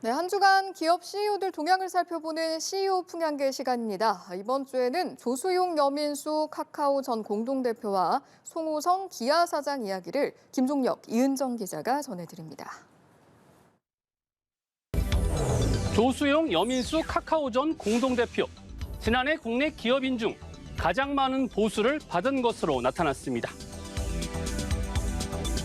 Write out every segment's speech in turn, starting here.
네, 한 주간 기업 CEO들 동향을 살펴보는 CEO 풍향계 시간입니다. 이번 주에는 조수용 여민수 카카오 전 공동대표와 송호성 기아 사장 이야기를 김종혁, 이은정 기자가 전해드립니다. 조수용 여민수 카카오 전 공동대표. 지난해 국내 기업인 중 가장 많은 보수를 받은 것으로 나타났습니다.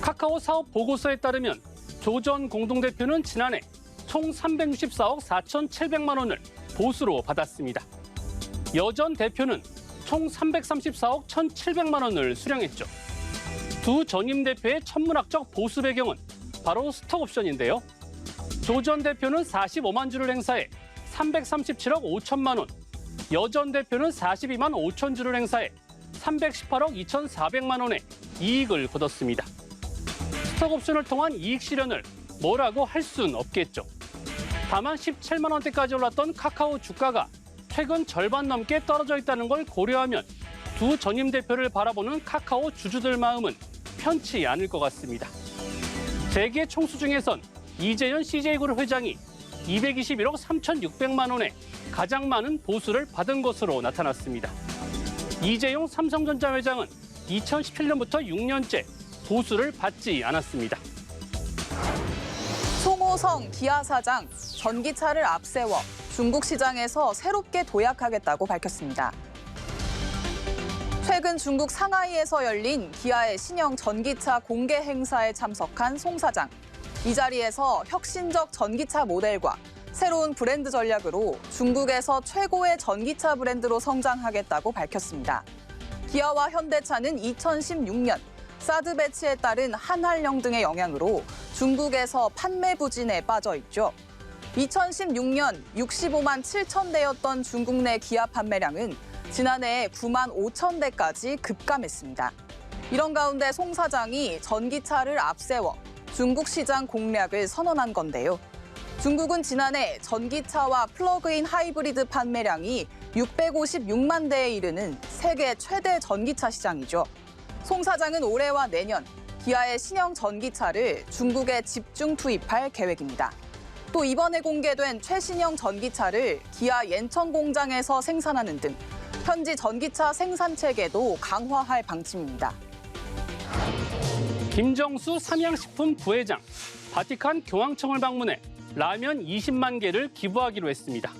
카카오 사업 보고서에 따르면 조 전 공동대표는 지난해 총 364억 4,700만 원을 보수로 받았습니다. 여 전 대표는 총 334억 1,700만 원을 수령했죠. 두 전임 대표의 천문학적 보수 배경은 바로 스톡옵션인데요. 조 전 대표는 45만 주를 행사해 337억 5천만 원, 여 전 대표는 42만 5천 주를 행사해 318억 2,400만 원의 이익을 거뒀습니다. 스톡옵션을 통한 이익 실현을 뭐라고 할 수는 없겠죠. 다만 17만 원대까지 올랐던 카카오 주가가 최근 절반 넘게 떨어져 있다는 걸 고려하면 두 전임 대표를 바라보는 카카오 주주들 마음은 편치 않을 것 같습니다. 재계 총수 중에선 이재현 CJ그룹 회장이 221억 3,600만 원의 가장 많은 보수를 받은 것으로 나타났습니다. 이재용 삼성전자 회장은 2017년부터 6년째 보수를 받지 않았습니다. 송호성 기아 사장, 전기차를 앞세워 중국 시장에서 새롭게 도약하겠다고 밝혔습니다. 최근 중국 상하이에서 열린 기아의 신형 전기차 공개 행사에 참석한 송 사장. 이 자리에서 혁신적 전기차 모델과 새로운 브랜드 전략으로 중국에서 최고의 전기차 브랜드로 성장하겠다고 밝혔습니다. 기아와 현대차는 2016년 사드 배치에 따른 한활령 등의 영향으로 중국에서 판매 부진에 빠져 있죠. 2016년 65만 7천 대였던 중국 내 기아 판매량은 지난해 9만 5천 대까지 급감했습니다. 이런 가운데 송 사장이 전기차를 앞세워 중국 시장 공략을 선언한 건데요. 중국은 지난해 전기차와 플러그인 하이브리드 판매량이 656만 대에 이르는 세계 최대 전기차 시장이죠. 송 사장은 올해와 내년 기아의 신형 전기차를 중국에 집중 투입할 계획입니다. 또 이번에 공개된 최신형 전기차를 기아 옌천 공장에서 생산하는 등 현지 전기차 생산 체계도 강화할 방침입니다. 김정수 삼양식품 부회장, 바티칸 교황청을 방문해 라면 20만 개를 기부하기로 했습니다.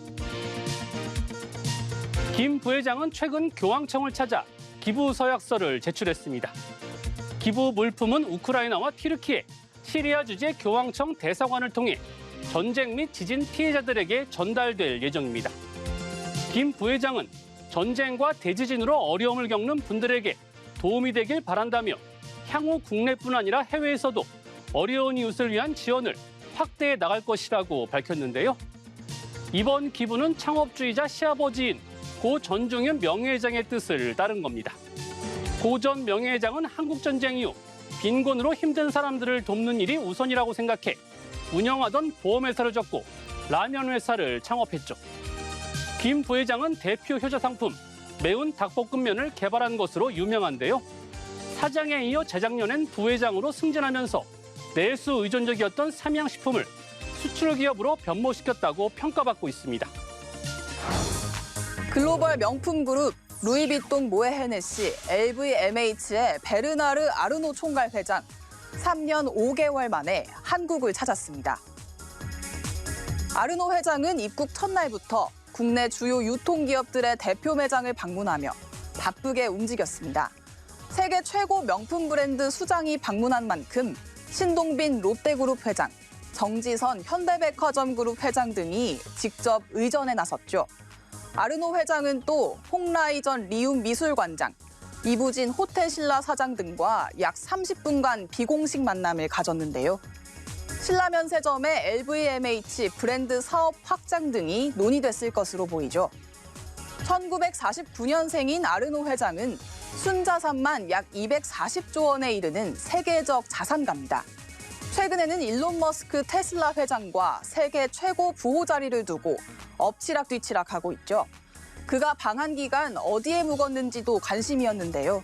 김 부회장은 최근 교황청을 찾아 기부 서약서를 제출했습니다. 기부 물품은 우크라이나와 튀르키예, 시리아 주재 교황청 대사관을 통해 전쟁 및 지진 피해자들에게 전달될 예정입니다. 김 부회장은 전쟁과 대지진으로 어려움을 겪는 분들에게 도움이 되길 바란다며 향후 국내뿐 아니라 해외에서도 어려운 이웃을 위한 지원을 확대해 나갈 것이라고 밝혔는데요. 이번 기부는 창업주의자 시아버지인 고 전중현 명예회장의 뜻을 따른 겁니다. 고 전 명예회장은 한국전쟁 이후 빈곤으로 힘든 사람들을 돕는 일이 우선이라고 생각해 운영하던 보험회사를 접고 라면 회사를 창업했죠. 김 부회장은 대표 효자 상품 매운 닭볶음면을 개발한 것으로 유명한데요. 사장에 이어 재작년엔 부회장으로 승진하면서 내수 의존적이었던 삼양식품을 수출 기업으로 변모시켰다고 평가받고 있습니다. 글로벌 명품 그룹 루이비통 모에 헤네시 LVMH의 베르나르 아르노 총괄 회장 3년 5개월 만에 한국을 찾았습니다. 아르노 회장은 입국 첫날부터 국내 주요 유통기업들의 대표 매장을 방문하며 바쁘게 움직였습니다. 세계 최고 명품 브랜드 수장이 방문한 만큼 신동빈 롯데그룹 회장, 정지선 현대백화점 그룹 회장 등이 직접 의전에 나섰죠. 아르노 회장은 또 홍라이전 리움 미술관장, 이부진 호텔신라 사장 등과 약 30분간 비공식 만남을 가졌는데요. 신라면세점의 LVMH 브랜드 사업 확장 등이 논의됐을 것으로 보이죠. 1949년생인 아르노 회장은 순자산만 약 240조 원에 이르는 세계적 자산가입니다. 최근에는 일론 머스크 테슬라 회장과 세계 최고 부호 자리를 두고 엎치락뒤치락하고 있죠. 그가 방한 기간 어디에 묵었는지도 관심이었는데요.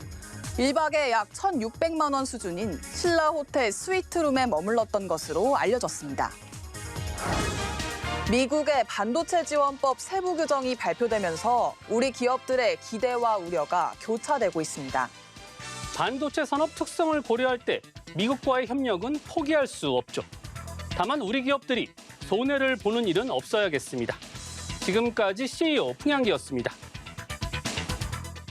1박에 약 1,600만 원 수준인 신라 호텔 스위트룸에 머물렀던 것으로 알려졌습니다. 미국의 반도체 지원법 세부 규정이 발표되면서 우리 기업들의 기대와 우려가 교차되고 있습니다. 반도체 산업 특성을 고려할 때 미국과의 협력은 포기할 수 없죠. 다만 우리 기업들이 손해를 보는 일은 없어야겠습니다. 지금까지 CEO 풍향기였습니다.